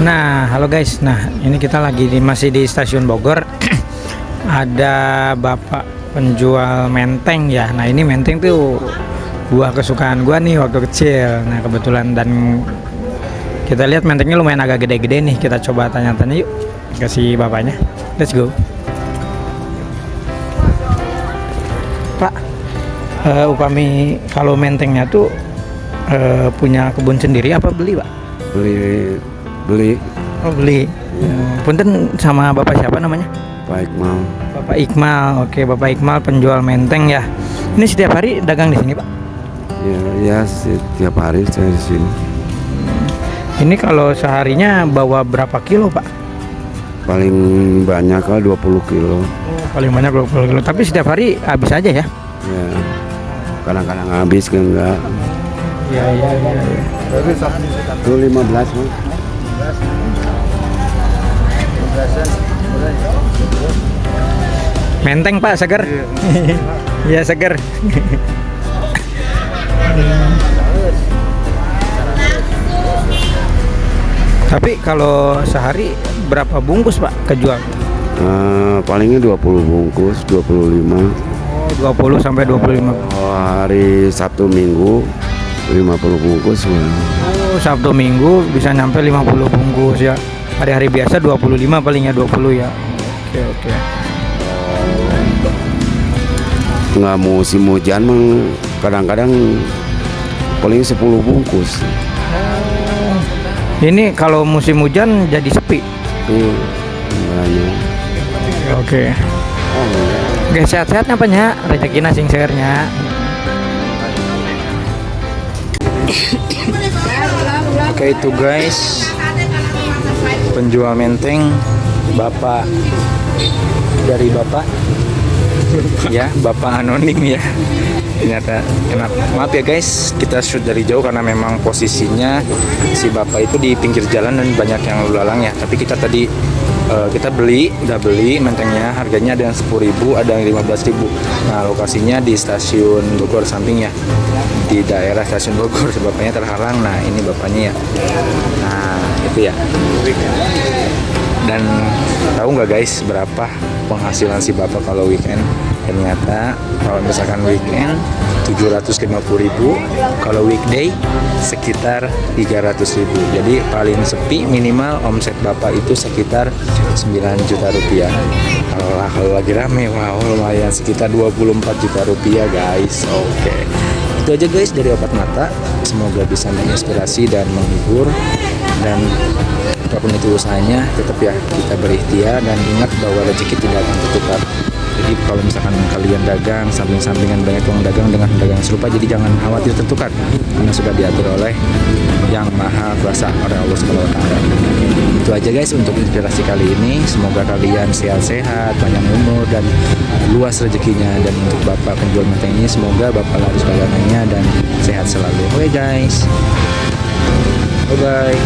Nah, halo guys. Nah, ini kita lagi masih di stasiun Bogor. Ada bapak penjual menteng ya. Nah, ini menteng tuh buah kesukaan gua nih waktu kecil. Nah, kebetulan dan kita lihat mentengnya lumayan agak gede-gede nih. Kita coba tanya-tanya yuk ke si bapaknya. Let's go. Pak, upami kalau mentengnya tuh punya kebun sendiri apa beli, Pak? Beli. Oh, beli. Punten, sama bapak siapa namanya? Pak Iqmal. Bapak Iqmal. Oke, Bapak Iqmal penjual menteng ya. Ini setiap hari dagang di sini, Pak? Ya setiap hari saya di sini. Ini kalau seharinya bawa berapa kilo, Pak? Paling banyak lah 20 kilo. Oh, paling banyak 20 kilo. Tapi setiap hari habis aja ya? Ya. Kadang-kadang habis kan enggak. Iya. Itu 15 Mas. Menteng, Pak, seger. Iya, seger. Tapi kalau sehari berapa bungkus, Pak, kejual? Palingnya 20 bungkus, 25. Oh, 20 sampai 25. Hari Sabtu Minggu 50 bungkus. Oh, Sabtu Minggu bisa nyampe 50 bungkus ya. Hari-hari biasa 25, palingnya 20 ya. Oke. Nggak musim hujan kadang-kadang paling 10 bungkus. Ini kalau musim hujan jadi sepi. Banyak. Oke. Oke, sehat-sehat apanya? Rezeki sing segernya. Oke, itu guys, penjual menteng bapak dari bapak ya, bapak anonim ya. Ternyata enak. Maaf ya guys, kita shoot dari jauh karena memang posisinya si bapak itu di pinggir jalan dan banyak yang lalu lalang ya. Tapi kita tadi kita udah beli mentengnya, harganya ada yang 10.000, ada yang 15.000. Nah, lokasinya di stasiun Bogor samping ya, di daerah stasiun Bogor. Bapaknya terhalang. Nah, ini bapaknya ya. Nah, itu ya. Dan tahu nggak guys berapa penghasilan si bapak kalau weekend? Ternyata kalau misalkan weekend 750.000, kalau weekday sekitar 300.000. Jadi paling sepi minimal omset bapak itu sekitar 9 juta rupiah. Kalau lagi rame, wow, lumayan sekitar 24 juta rupiah guys. Oke. Itu aja guys dari Obat Mata. Semoga bisa menginspirasi dan menghibur, dan apapun itu usahanya tetap ya kita berikhtiar dan ingat bahwa rezeki tidak akan tertukar. Jadi kalau misalkan kalian dagang samping-sampingan banyak uang dagang dengan dagang serupa, jadi jangan khawatir tertukar karena sudah diatur oleh Yang Maha Kuasa, oleh Allah Subhanahu wa taala. Itu aja guys untuk inspirasi kali ini. Semoga kalian sehat-sehat, panjang umur dan luas rezekinya. Dan untuk bapak penjual menteng ini semoga bapak laris dagangannya dan sehat selalu. Oke guys. Bye bye.